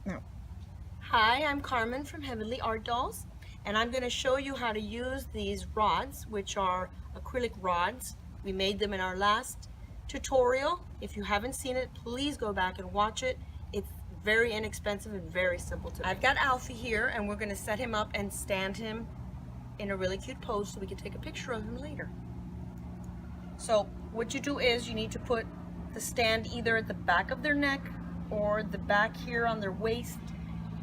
No. Hi, I'm Carmen from Heavenly Art Dolls, and I'm going to show you how to use these rods, which are acrylic rods. We made them in our last tutorial. If you haven't seen it, please go back and watch it. It's very inexpensive and very simple to make. I've got Alfie here, and we're going to set him up and stand him in a really cute pose so we can take a picture of him later. So what you do is you need to put the stand either at the back of their neck or the back here on their waist.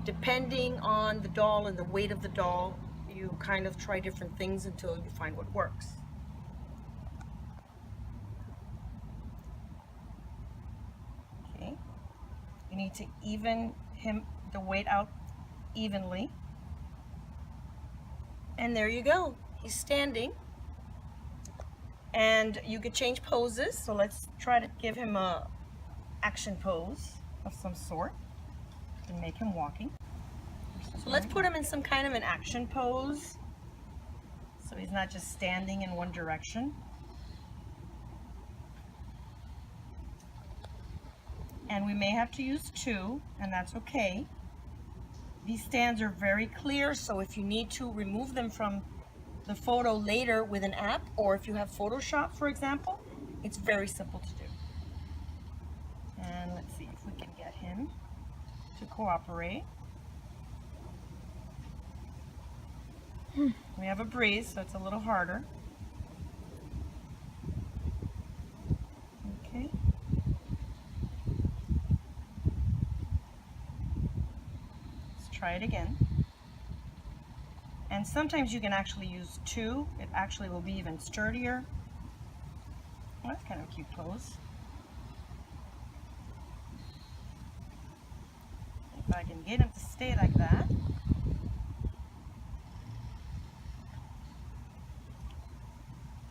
Depending on the doll and the weight of the doll, you kind of try different things until you find what works. Okay, you need to even the weight out evenly. And there you go, he's standing. And you could change poses, so let's try to give him a action pose of some sort and make him walking. So let's put him in some kind of an action pose so he's not just standing in one direction. And we may have to use two, and that's okay. These stands are very clear, so if you need to remove them from the photo later with an app, or if you have Photoshop, for example, it's very simple to do. And let's see if we can get him to cooperate. We have a breeze, so it's a little harder. Okay. Let's try it again. And sometimes you can actually use two. It actually will be even sturdier. Well, that's kind of a cute pose. If I can get him to stay like that.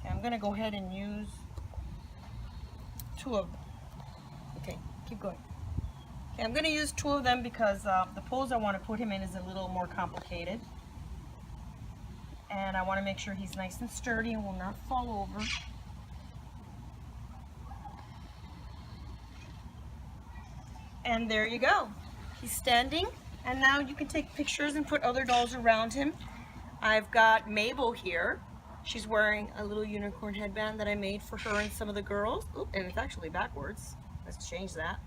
Okay, I'm going to go ahead and use two of them. Okay, keep going. Okay, I'm going to use two of them because the pose I want to put him in is a little more complicated. And I want to make sure he's nice and sturdy and will not fall over. And there you go. He's standing, and now you can take pictures and put other dolls around him. I've got Mabel here. She's wearing a little unicorn headband that I made for her and some of the girls. Oop, and it's actually backwards. Let's change that.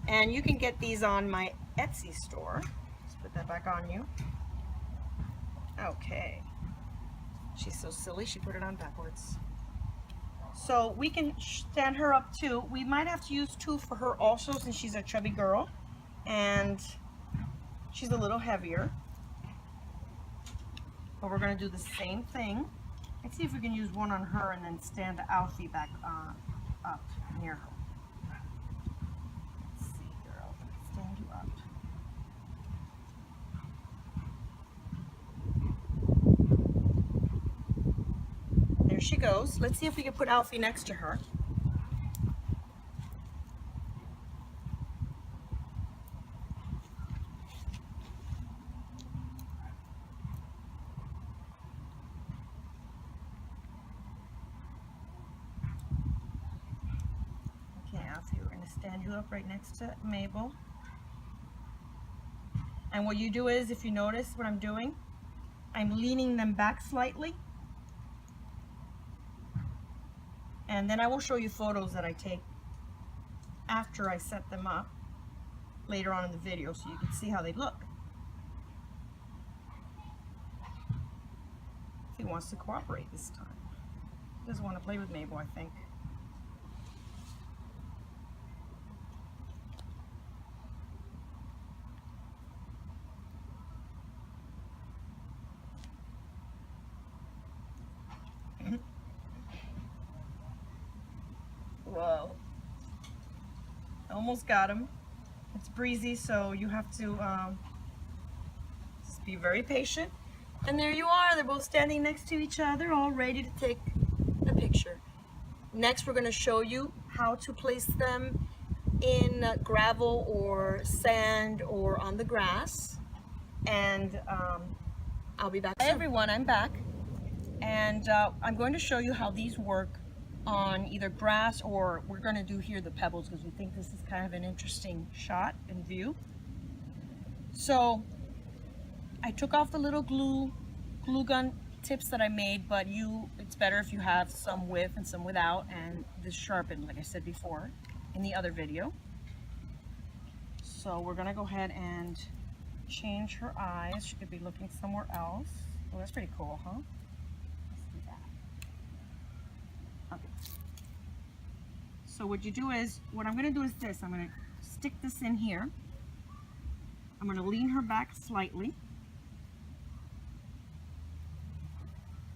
And you can get these on my Etsy store. Let's put that back on you. Okay. She's so silly, she put it on backwards. So we can stand her up too. We might have to use two for her also since she's a chubby girl and she's a little heavier. But we're going to do the same thing. Let's see if we can use one on her and then stand Alfie back up near her. Let's see, girl. Stand you up. There she goes. Let's see if we can put Alfie next to her. Okay, Alfie, we're going to stand you up right next to Mabel. And what you do is, if you notice what I'm doing, I'm leaning them back slightly. And then I will show you photos that I take after I set them up later on in the video so you can see how they look. He wants to cooperate this time. He doesn't want to play with Mabel, I think. Whoa. Almost got him. It's breezy, so you have to just be very patient. And there you are. They're both standing next to each other, all ready to take a picture. Next, we're going to show you how to place them in gravel or sand or on the grass. And I'll be back soon. Hi everyone, I'm back. And I'm going to show you how these work on either grass, or we're going to do here the pebbles because we think this is kind of an interesting shot and view. So I took off the little glue gun tips that I made, but it's better if you have some with and some without, and this sharpened, like I said before in the other video. So we're gonna go ahead and change her eyes. She could be looking somewhere else. Oh, that's pretty cool, huh? Let's do that. Okay. So what you do is, what I'm gonna do is this. I'm gonna stick this in here. I'm gonna lean her back slightly.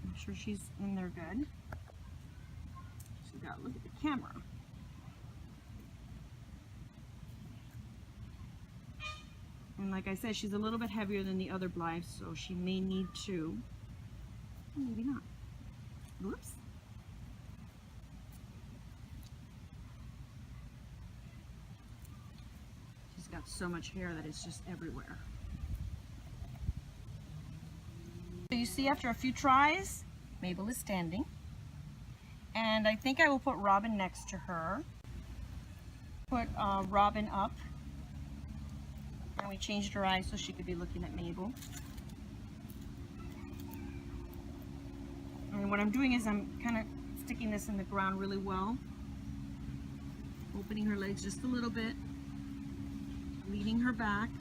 Make sure she's in there good. She's gotta look at the camera. And like I said, she's a little bit heavier than the other Blythe, so she may need to, maybe not. Whoops. She's got so much hair that it's just everywhere. So you see, after a few tries, Mabel is standing. And I think I will put Robin next to her. Put Robin up. And we changed her eyes so she could be looking at Mabel. And what I'm doing is I'm kind of sticking this in the ground really well. Opening her legs just a little bit. Leaning her back.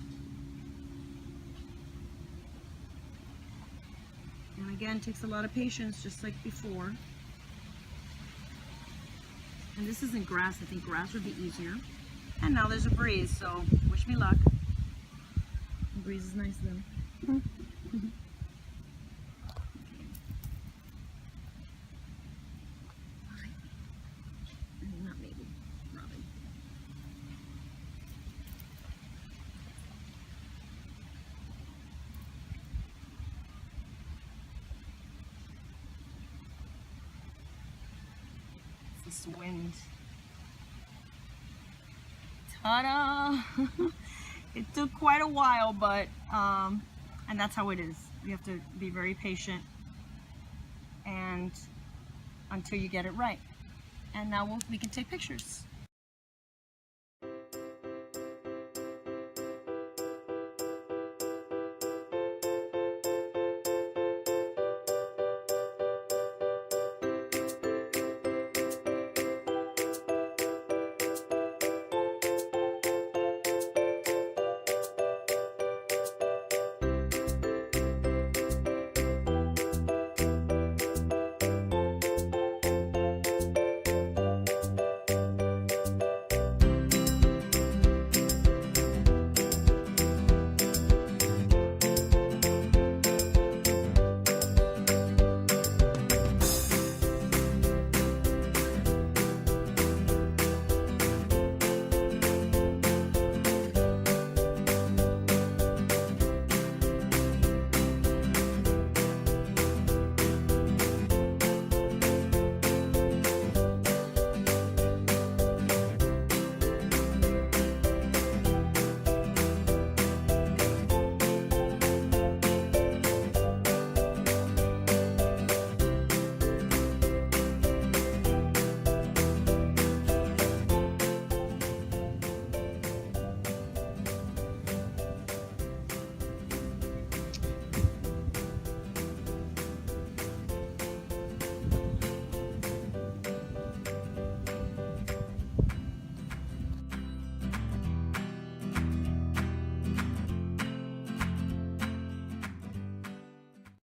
And again, takes a lot of patience, just like before. And this isn't grass. I think grass would be easier. And now there's a breeze, so wish me luck. The breeze is nice though. Not maybe, Robin. It's this wind. Ta-da! It took quite a while, but and that's how it is. You have to be very patient and until you get it right. And now we can take pictures.